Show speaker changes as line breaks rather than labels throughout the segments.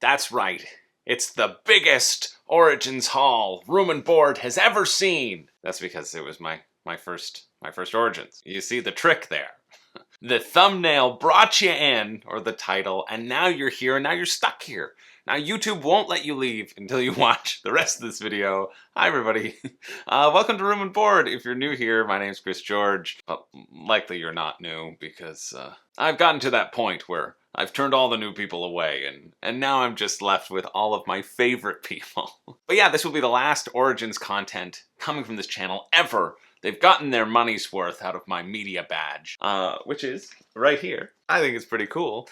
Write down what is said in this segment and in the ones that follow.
That's right. It's the biggest Origins haul Room and Board has ever seen. That's because it was my first Origins. You see the trick there. The thumbnail brought you in, or the title, and now you're here, and now you're stuck here. Now YouTube won't let you leave until you watch the rest of this video. Hi everybody. Welcome to Room and Board. If you're new here, my name's Chris George. Well, likely you're not new, because I've gotten to that point where I've turned all the new people away, and now I'm just left with all of my favorite people. But yeah, this will be the last Origins content coming from this channel ever. They've gotten their money's worth out of my media badge, which is right here. I think it's pretty cool.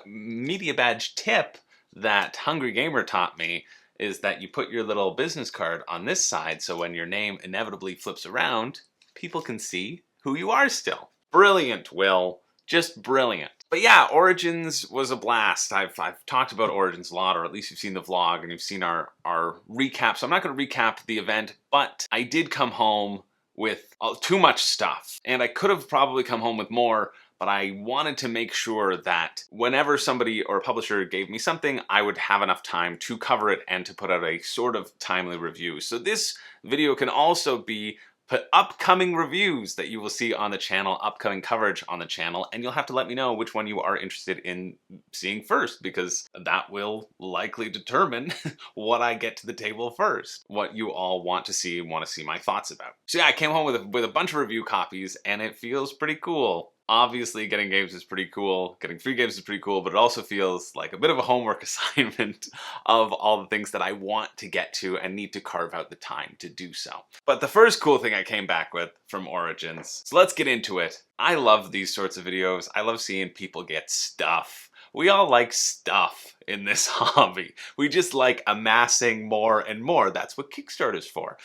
Media badge tip that Hungry Gamer taught me is that you put your little business card on this side, so when your name inevitably flips around, people can see who you are still. Brilliant, Will. Just brilliant. But yeah, Origins was a blast. I've talked about Origins a lot, or at least you've seen the vlog and you've seen our recap. So I'm not going to recap the event, but I did come home with too much stuff. And I could have probably come home with more, but I wanted to make sure that whenever somebody or a publisher gave me something, I would have enough time to cover it and to put out a sort of timely review. So this video can also be upcoming reviews that you will see on the channel, upcoming coverage on the channel, and you'll have to let me know which one you are interested in seeing first, because that will likely determine what I get to the table first, what you all want to see my thoughts about. So yeah, I came home with a bunch of review copies, and it feels pretty cool. Obviously, getting games is pretty cool, getting free games is pretty cool, but it also feels like a bit of a homework assignment of all the things that I want to get to and need to carve out the time to do so. But the first cool thing I came back with from Origins, so let's get into it. I love these sorts of videos. I love seeing people get stuff. We all like stuff in this hobby. We just like amassing more and more. That's what Kickstarter's for.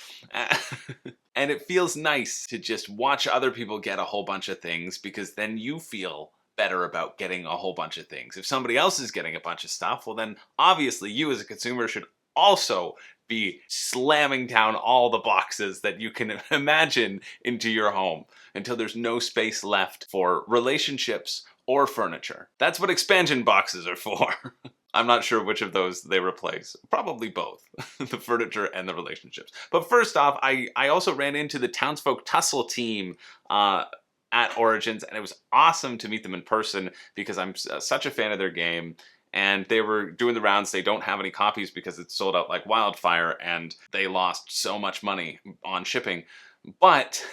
And it feels nice to just watch other people get a whole bunch of things, because then you feel better about getting a whole bunch of things. If somebody else is getting a bunch of stuff, well then obviously you as a consumer should also be slamming down all the boxes that you can imagine into your home until there's no space left for relationships or furniture. That's what expansion boxes are for. I'm not sure which of those they replace. Probably both, the furniture and the relationships. But first off, I also ran into the Townsfolk Tussle team at Origins, and it was awesome to meet them in person because I'm such a fan of their game. And they were doing the rounds. They don't have any copies because it's sold out like wildfire, and they lost so much money on shipping. But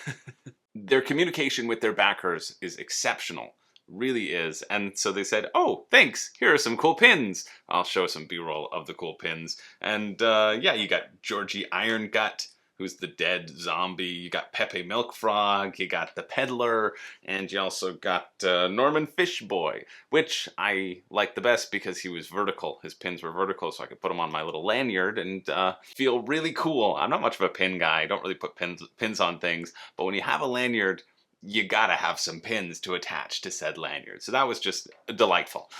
their communication with their backers is exceptional. Really is. And so they said, oh, thanks, here are some cool pins. I'll show some b-roll of the cool pins. And yeah, you got Georgie Iron Gut, who's the dead zombie. You got Pepe Milk Frog, you got the Peddler, and you also got Norman Fishboy, which I like the best because he was vertical. His pins were vertical, so I could put them on my little lanyard and feel really cool. I'm not much of a pin guy. I don't really put pins on things, but when you have a lanyard, you gotta have some pins to attach to said lanyard. So that was just delightful.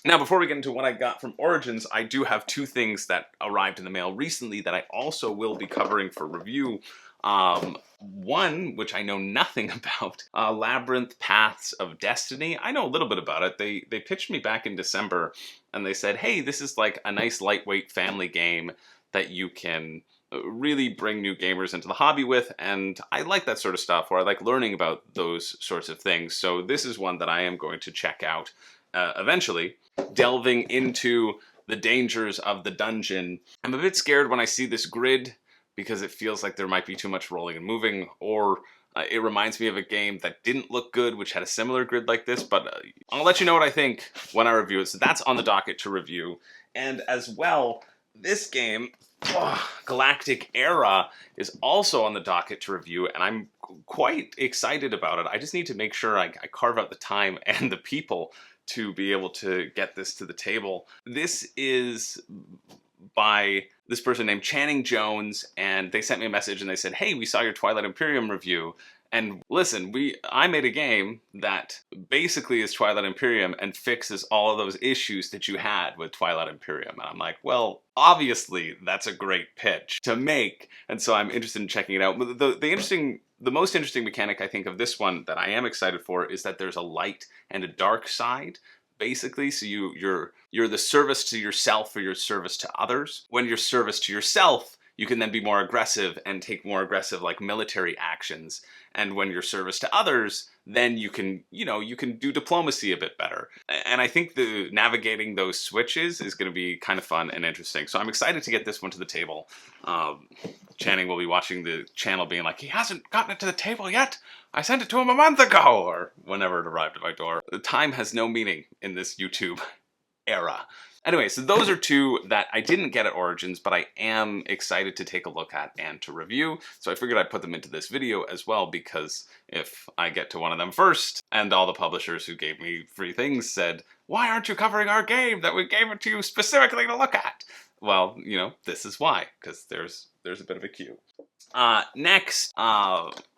Now, before we get into what I got from Origins, I do have two things that arrived in the mail recently that I also will be covering for review. One, which I know nothing about, Labrynth Paths of Destiny. I know a little bit about it. They pitched me back in December, and they said, hey, this is like a nice lightweight family game that you can really bring new gamers into the hobby with, and I like that sort of stuff, or I like learning about those sorts of things. So this is one that I am going to check out eventually, delving into the dangers of the dungeon. I'm a bit scared when I see this grid because it feels like there might be too much rolling and moving, or it reminds me of a game that didn't look good, which had a similar grid like this, but I'll let you know what I think when I review it. So that's on the docket to review. And as well, this game, Galactic Era, is also on the docket to review, and I'm quite excited about it. I just need to make sure I carve out the time and the people to be able to get this to the table. This is by this person named Channing Jones, and they sent me a message and they said, hey, we saw your Twilight Imperium review. And listen, I made a game that basically is Twilight Imperium and fixes all of those issues that you had with Twilight Imperium. And I'm like, well, obviously that's a great pitch to make. And so I'm interested in checking it out. The most interesting mechanic I think of this one that I am excited for is that there's a light and a dark side, basically. So you you're the service to yourself or your service to others. When you're service to yourself, you can then be more aggressive and take more aggressive like military actions. And when you're service to others, then you can, you can do diplomacy a bit better. And I think the navigating those switches is going to be kind of fun and interesting. So I'm excited to get this one to the table. Channing will be watching the channel being like, he hasn't gotten it to the table yet. I sent it to him a month ago, or whenever it arrived at my door. The time has no meaning in this YouTube era. Anyway, so those are two that I didn't get at Origins, but I am excited to take a look at and to review. So I figured I'd put them into this video as well, because if I get to one of them first, and all the publishers who gave me free things said, why aren't you covering our game that we gave it to you specifically to look at? Well, this is why, because there's a bit of a queue. Next,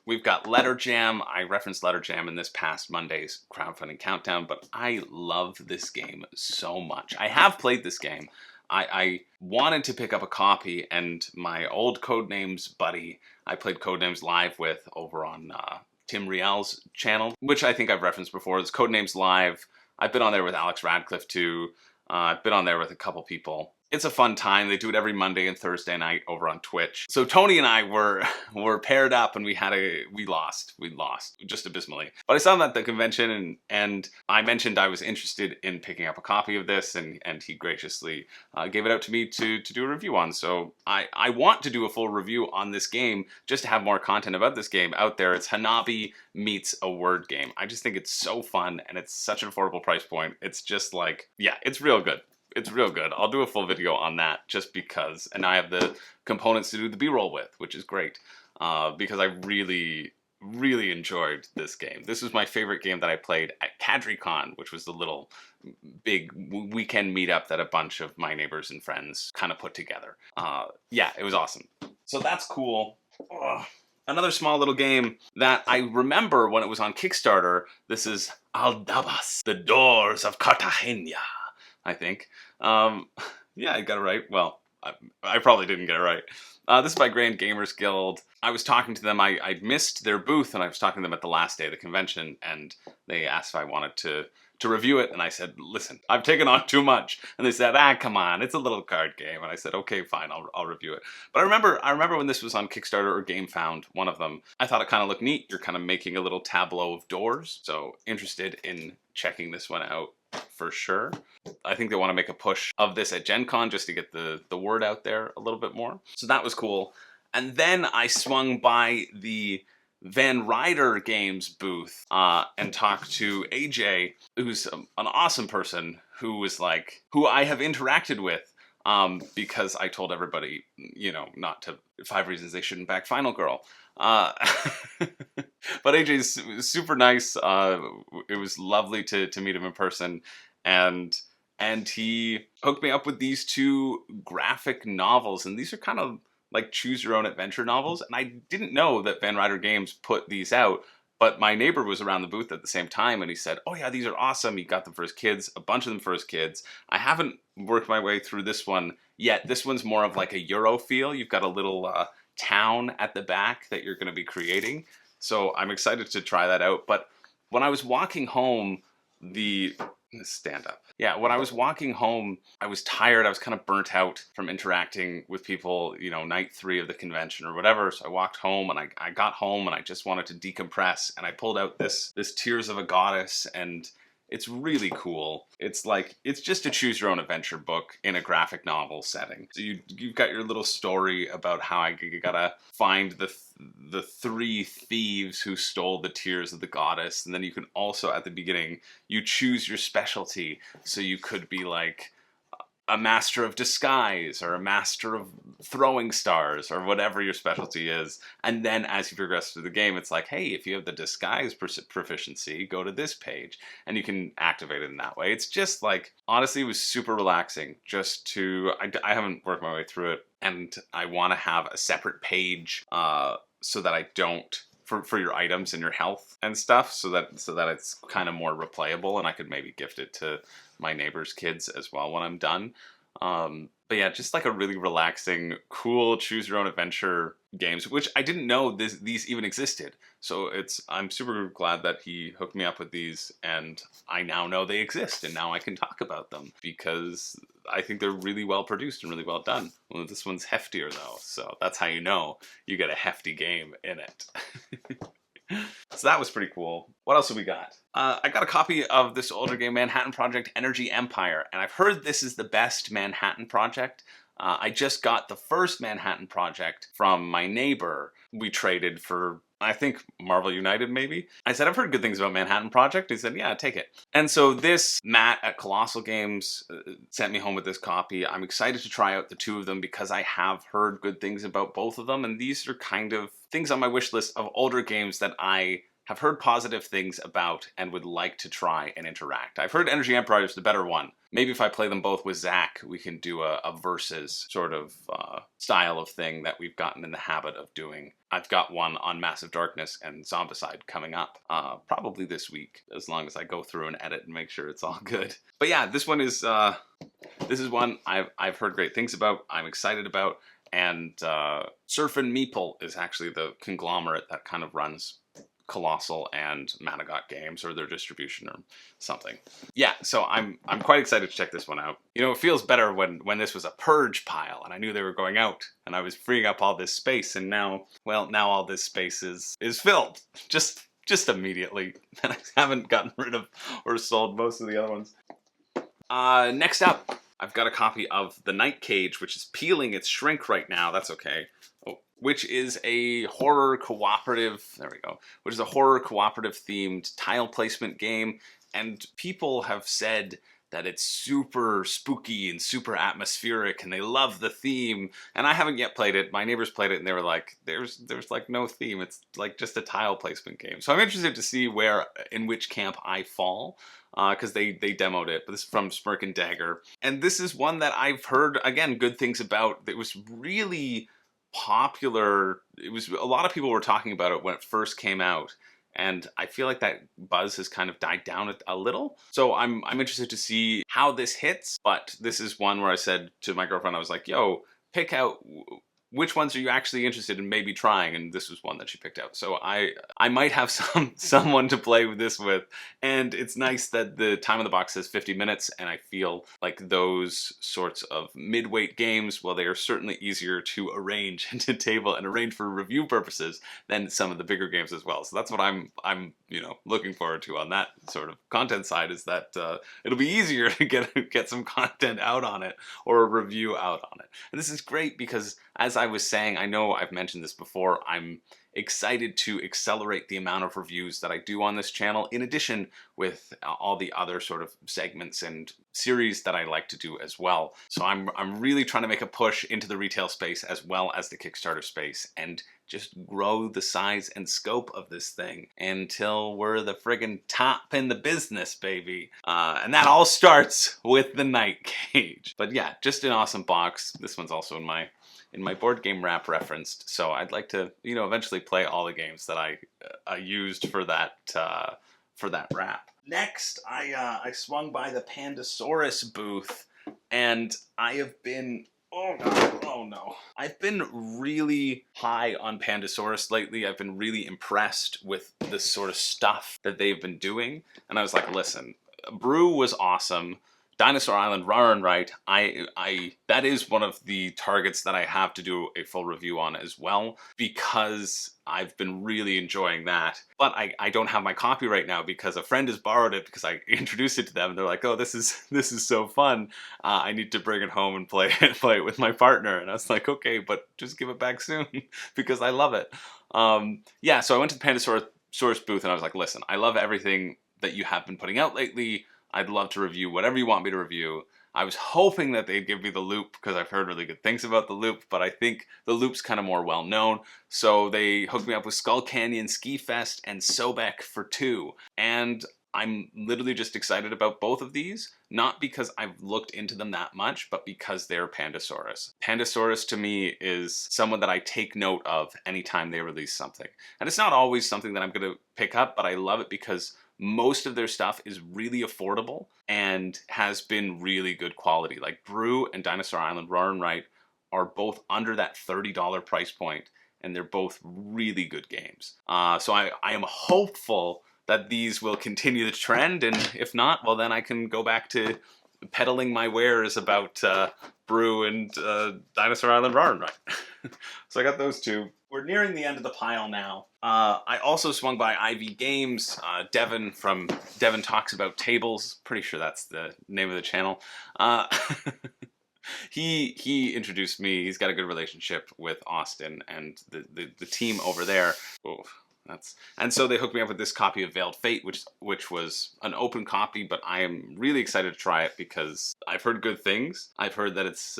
we've got Letter Jam. I referenced Letter Jam in this past Monday's crowdfunding countdown, but I love this game so much. I have played this game. I wanted to pick up a copy, and my old Codenames buddy, I played Codenames Live with over on Tim Riel's channel, which I think I've referenced before. It's Codenames Live. I've been on there with Alex Radcliffe too. I've been on there with a couple people. It's a fun time. They do it every Monday and Thursday night over on Twitch. So Tony and I were paired up, and we lost just abysmally. But I saw them at the convention, and I mentioned I was interested in picking up a copy of this, and he graciously gave it out to me to do a review on. So I want to do a full review on this game just to have more content about this game out there. It's Hanabi meets a word game. I just think it's so fun, and it's such an affordable price point. It's just like, yeah, it's real good. It's real good. I'll do a full video on that just because, and I have the components to do the B-roll with, which is great, because I really, really enjoyed this game. This was my favorite game that I played at CadreCon, which was the little big weekend meetup that a bunch of my neighbors and friends kind of put together. Yeah, it was awesome. So that's cool. Ugh. Another small little game that I remember when it was on Kickstarter. This is Aldabas, The Doors of Cartagena, I think. Yeah, I got it right. Well, I probably didn't get it right. This is by Grand Gamers Guild. I was talking to them. I missed their booth, and I was talking to them at the last day of the convention, and they asked if I wanted to review it, and I said, listen, I've taken on too much. And they said, come on, it's a little card game. And I said, okay, fine, I'll review it. But I remember when this was on Kickstarter or GameFound, one of them, I thought it kind of looked neat. You're kind of making a little tableau of doors. So interested in checking this one out for sure. I think they want to make a push of this at Gen Con just to get the word out there a little bit more. So that was cool. And then I swung by the Van Ryder Games booth and talked to AJ, who's an awesome person who I have interacted with because I told everybody, not to 5 reasons they shouldn't back Final Girl. But AJ's super nice. It was lovely to meet him in person, and he hooked me up with these 2 graphic novels, and these are kind of like choose your own adventure novels. And I didn't know that Van Ryder Games put these out, but my neighbor was around the booth at the same time, and he said, oh yeah, these are awesome. He got them for his kids, a bunch of them for his kids. I haven't worked my way through this one yet. This one's more of like a Euro feel. You've got a little town at the back that you're going to be creating. So I'm excited to try that out. But when I was walking home, stand up. Yeah, when I was walking home, I was tired. I was kind of burnt out from interacting with people, night 3 of the convention or whatever. So I walked home, and I got home, and I just wanted to decompress. And I pulled out this Tears of a Goddess, and it's really cool. It's just a choose your own adventure book in a graphic novel setting. So you've got your little story about how you gotta find the 3 thieves who stole the Tears of the Goddess. And then you can also, at the beginning, you choose your specialty. So you could be like a master of disguise or a master of throwing stars or whatever your specialty is. And then as you progress through the game, it's like, hey, if you have the disguise proficiency, go to this page, and you can activate it in that way. It's just like, honestly, it was super relaxing I haven't worked my way through it, and I want to have a separate page so that I don't, for your items and your health and stuff, so that it's kind of more replayable, and I could maybe gift it to my neighbor's kids as well when I'm done. But yeah, just like a really relaxing, cool choose your own adventure games, which I didn't know these even existed. So I'm super glad that he hooked me up with these, and I now know they exist, and now I can talk about them because I think they're really well produced and really well done. Well, this one's heftier though, so that's how you know you get a hefty game in it. So that was pretty cool. What else have we got? I got a copy of this older game, Manhattan Project Energy Empire, and I've heard this is the best Manhattan Project. I just got the first Manhattan Project from my neighbor. We traded for, I think, Marvel United, maybe? I said, I've heard good things about Manhattan Project. He said, yeah, take it. And so Matt at Colossal Games sent me home with this copy. I'm excited to try out the two of them because I have heard good things about both of them, and these are kind of things on my wish list of older games that I have heard positive things about and would like to try and interact. I've heard Energy Empire is the better one. Maybe if I play them both with Zach, we can do a versus sort of style of thing that we've gotten in the habit of doing. I've got one on Massive Darkness and Zombicide coming up, probably this week, as long as I go through and edit and make sure it's all good. But yeah, this is one I've heard great things about, I'm excited about, and Surfin' Meeple is actually the conglomerate that kind of runs Colossal and Managot Games, or their distribution or something. Yeah, so I'm quite excited to check this one out. You know, it feels better when this was a purge pile and I knew they were going out and I was freeing up all this space, and now all this space is filled just immediately, and I haven't gotten rid of or sold most of the other ones. Next up, I've got a copy of The Night Cage, which is peeling its shrink right now. That's okay. Which is a horror cooperative, which is a horror cooperative themed tile placement game. And people have said that it's super spooky and super atmospheric and they love the theme. And I haven't yet played it. My neighbors played it and they were like, there's like no theme. It's like just a tile placement game. So I'm interested to see in which camp I fall. Because they demoed it, but this is from Smirk and Dagger. And this is one that I've heard, again, good things about. It was really popular. A lot of people were talking about it when it first came out, and I feel like that buzz has kind of died down a little. So I'm interested to see how this hits, but this is one where I said to my girlfriend, I was like, yo, pick out which ones are you actually interested in maybe trying, and this was one that she picked out. So I might have someone to play with this with, and it's nice that the time of the box says 50 minutes, and I feel like those sorts of mid-weight games, well, they are certainly easier to arrange and to table and arrange for review purposes than some of the bigger games as well. So that's what I'm looking forward to on that sort of content side, is that it'll be easier to get some content out on it or a review out on it. And this is great because, as I was saying, I know I've mentioned this before, I'm excited to accelerate the amount of reviews that I do on this channel, in addition with all the other sort of segments and series that I like to do as well. So I'm really trying to make a push into the retail space as well as the Kickstarter space, and just grow the size and scope of this thing until we're the friggin' top in the business, baby. And that all starts with the Night Cage. But yeah, just an awesome box. This one's also in my board game wrap referenced, so I'd like to, eventually play all the games that I used for that wrap. Next, I swung by the Pandasaurus booth, and I have been, oh no. I've been really high on Pandasaurus lately. I've been really impressed with the sort of stuff that they've been doing, and I was like, listen, Brew was awesome. Dinosaur Island, raw and right, that is one of the targets that I have to do a full review on as well, because I've been really enjoying that. But I don't have my copy right now because a friend has borrowed it because I introduced it to them, and they're like, oh, this is so fun. I need to bring it home and play it with my partner. And I was like, okay, but just give it back soon because I love it. Yeah, so I went to the Pandasaurus booth and I was like, listen, I love everything that you have been putting out lately. I'd love to review whatever you want me to review. I was hoping that they'd give me the loop because I've heard really good things about the loop, but I think the loop's kind of more well known. So they hooked me up with Skull Canyon, Ski Fest, and Sobek for 2. And I'm literally just excited about both of these, not because I've looked into them that much, but because they're Pandasaurus. Pandasaurus to me is someone that I take note of anytime they release something. And it's not always something that I'm going to pick up, but I love it because most of their stuff is really affordable and has been really good quality. Like Brew and Dinosaur Island Roar and Write are both under that $30 price point, and they're both really good games. So I am hopeful that these will continue the trend, and if not, well, then I can go back to peddling my wares about Brew and Dinosaur Island Roar and Write. So I got those two. We're nearing the end of the pile now. I also swung by Ivy Games. Devin from Devin Talks About Tables. Pretty sure that's the name of the channel. He introduced me. He's got a good relationship with Austin and the team over there. Oh, and so they hooked me up with this copy of Veiled Fate, which was an open copy, but I am really excited to try it because I've heard good things. I've heard that it's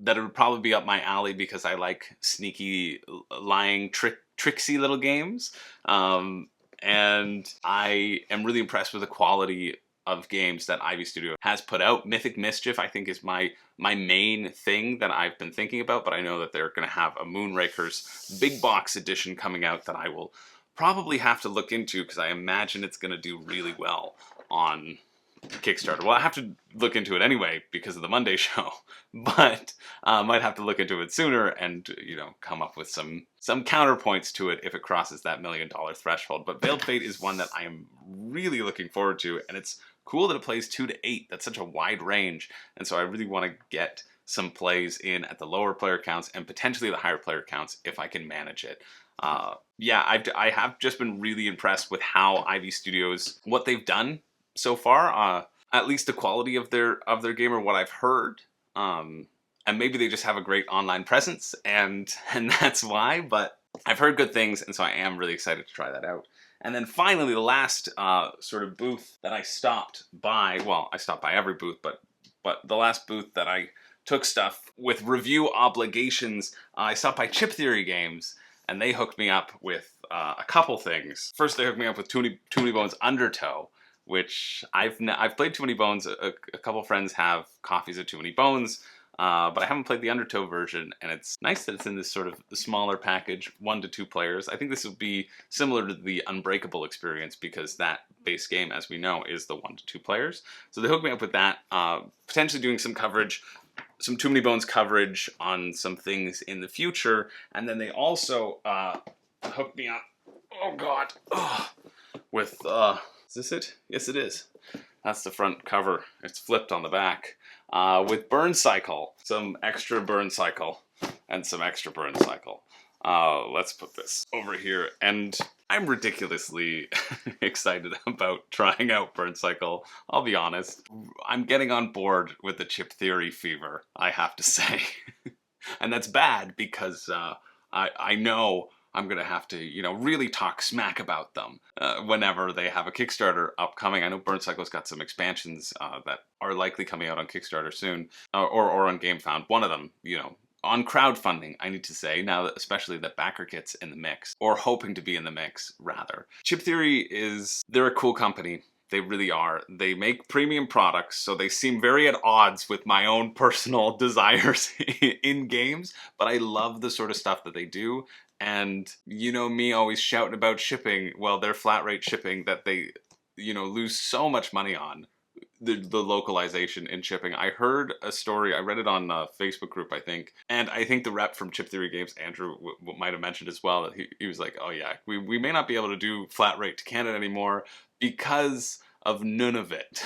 that it would probably be up my alley because I like sneaky, lying, tricksy little games, and I am really impressed with the quality of games that Ivy Studio has put out. Mythic Mischief, I think, is my main thing that I've been thinking about, but I know that they're going to have a Moonrakers big box edition coming out that I will probably have to look into because I imagine it's going to do really well on Kickstarter. Well, I have to look into it anyway because of the Monday show, but might have to look into it sooner and, you know, come up with some counterpoints to it if it crosses that $1 million threshold. But Veiled Fate is one that I am really looking forward to, and it's cool that it plays 2 to 8. That's such a wide range, and so I really want to get some plays in at the lower player counts and potentially the higher player counts if I can manage it. Yeah, I have just been really impressed with how Ivy Studios, what they've done so far, at least the quality of their game or what I've heard. And maybe they just have a great online presence and that's why, but I've heard good things, and so I am really excited to try that out. And then finally, the last sort of booth that I stopped by, well, I stopped by every booth, but the last booth that I took stuff with review obligations, I stopped by Chip Theory Games, and they hooked me up with a couple things. First, they hooked me up with Too Many Bones Undertow, which I've played Too Many Bones. A couple friends have copies of Too Many Bones, but I haven't played the Undertow version, and it's nice that it's in this sort of smaller package, 1 to 2 players. I think this would be similar to the Unbreakable experience because that base game, as we know, is the 1 to 2 players. So they hooked me up with that, potentially doing some coverage, some Too Many Bones coverage on some things in the future, and then they also hooked me up, oh god, with, is this it? Yes it is. That's the front cover. It's flipped on the back. With Burncycle, some extra Burncycle, and some extra Burncycle. Let's put this over here, and I'm ridiculously excited about trying out Burncycle. I'll be honest. I'm getting on board with the Chip Theory fever, I have to say. And that's bad because I know I'm going to have to, you know, really talk smack about them whenever they have a Kickstarter upcoming. I know Burncycle's got some expansions that are likely coming out on Kickstarter soon, or on GameFound. One of them, you know, on crowdfunding, I need to say, now that especially that backer kit's in the mix, or hoping to be in the mix, rather. Chip Theory they're a cool company. They really are. They make premium products, so they seem very at odds with my own personal desires in games, but I love the sort of stuff that they do. And you know me always shouting about shipping, well, their flat rate shipping that they, you know, lose so much money on. The localization in shipping. I heard a story, I read it on a Facebook group, I think, and I think the rep from Chip Theory Games, Andrew, might have mentioned as well, that he was like, oh yeah, we may not be able to do flat rate to Canada anymore because of Nunavut,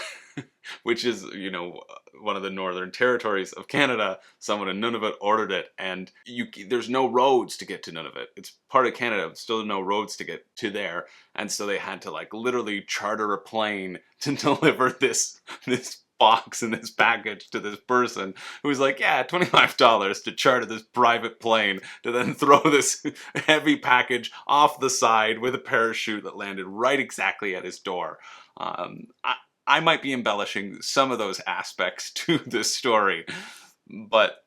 which is, you know, one of the northern territories of Canada. Someone in Nunavut ordered it, and there's no roads to get to Nunavut. It's part of Canada, but still no roads to get to there, and so they had to like literally charter a plane to deliver this box and this package to this person who was like, yeah, $25 to charter this private plane to then throw this heavy package off the side with a parachute that landed right exactly at his door. I might be embellishing some of those aspects to this story, but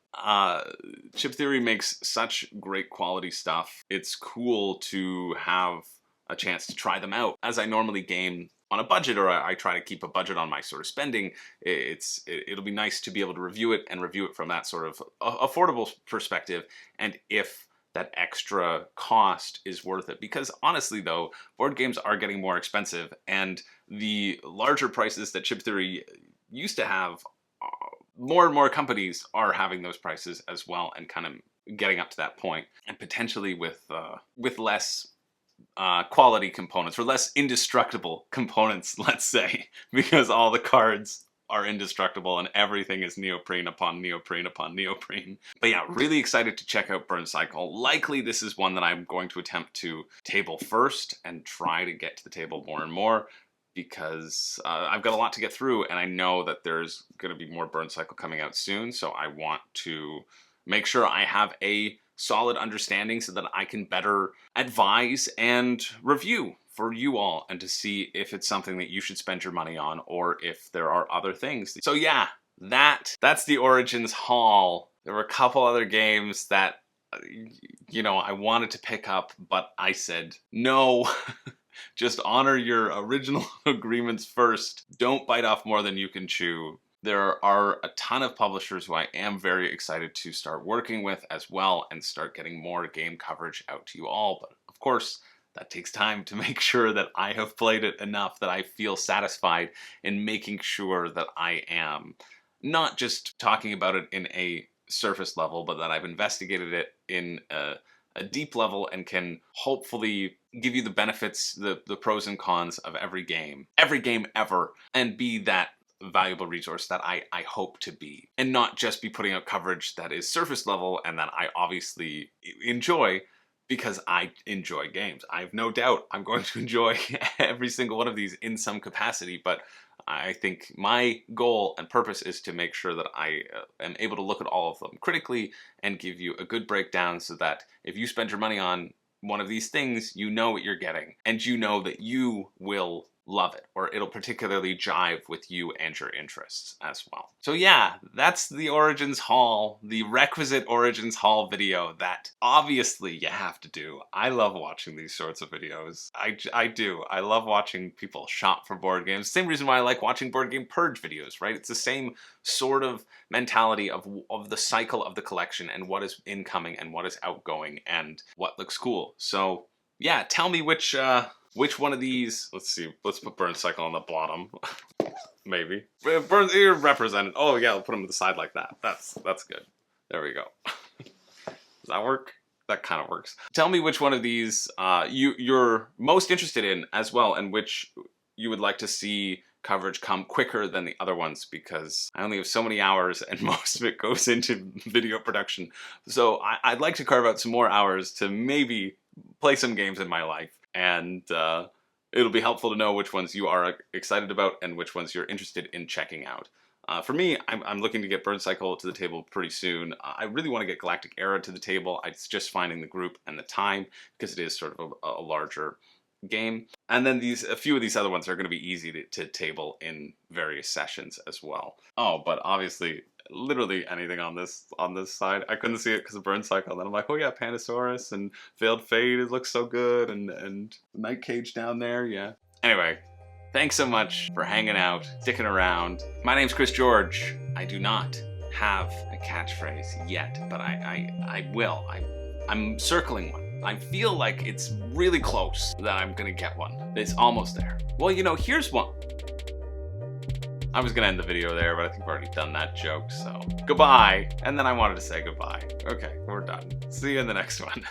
Chip Theory makes such great quality stuff. It's cool to have a chance to try them out. As I normally game on a budget, or I try to keep a budget on my sort of spending, it'll be nice to be able to review it and review it from that sort of affordable perspective. And if that extra cost is worth it. Because honestly though, board games are getting more expensive, and the larger prices that Chip Theory used to have, more and more companies are having those prices as well, and kind of getting up to that point, and potentially with less quality components, or less indestructible components, let's say, because all the cards are indestructible and everything is neoprene upon neoprene upon neoprene. But yeah, really excited to check out Burncycle. Likely this is one that I'm going to attempt to table first and try to get to the table more and more, because I've got a lot to get through, and I know that there's going to be more Burncycle coming out soon, so I want to make sure I have a solid understanding so that I can better advise and review for you all, and to see if it's something that you should spend your money on, or if there are other things. So yeah, that's the Origins haul. There were a couple other games that, you know, I wanted to pick up, but I said no. Just honor your original agreements first. Don't bite off more than you can chew. There are a ton of publishers who I am very excited to start working with as well, and start getting more game coverage out to you all. But of course, that takes time to make sure that I have played it enough that I feel satisfied in making sure that I am not just talking about it in a surface level, but that I've investigated it in a deep level, and can hopefully give you the benefits, the pros and cons of every game ever, and be that valuable resource that I hope to be, and not just be putting out coverage that is surface level and that I obviously enjoy, because I enjoy games. I have no doubt I'm going to enjoy every single one of these in some capacity, but I think my goal and purpose is to make sure that I am able to look at all of them critically and give you a good breakdown, so that if you spend your money on one of these things, you know what you're getting, and you know that you will love it, or it'll particularly jive with you and your interests as well. So yeah, that's the Origins haul, the requisite Origins haul video that obviously you have to do. I love watching these sorts of videos. I do. I love watching people shop for board games. Same reason why I like watching Board Game Purge videos, right? It's the same sort of mentality of the cycle of the collection, and what is incoming and what is outgoing and what looks cool. So yeah, tell me which one of these, let's see, let's put Burncycle on the bottom. Maybe. Burns, you're represented. Oh yeah, I'll put them to the side like that. That's good. There we go. Does that work? That kind of works. Tell me which one of these you're most interested in as well, and which you would like to see coverage come quicker than the other ones, because I only have so many hours and most of it goes into video production. So I'd like to carve out some more hours to maybe play some games in my life. And it'll be helpful to know which ones you are excited about and which ones you're interested in checking out. For me, I'm looking to get Burncycle to the table pretty soon. I really want to get Galactic Era to the table. It's just finding the group and the time, because it is sort of a larger game. And then a few of these other ones are going to be easy to table in various sessions as well. Oh, but obviously, literally anything on this side. I couldn't see it because of Burncycle. Then I'm like, oh yeah, Pandasaurus and Veiled Fate, it looks so good, and Night Cage down there, yeah. Anyway, thanks so much for hanging out, sticking around. My name's Chris George. I do not have a catchphrase yet, but I will. I'm circling one. I feel like it's really close that I'm gonna get one. It's almost there. Well, you know, here's one. I was gonna end the video there, but I think we've already done that joke, so goodbye. And then I wanted to say goodbye. Okay, we're done. See you in the next one.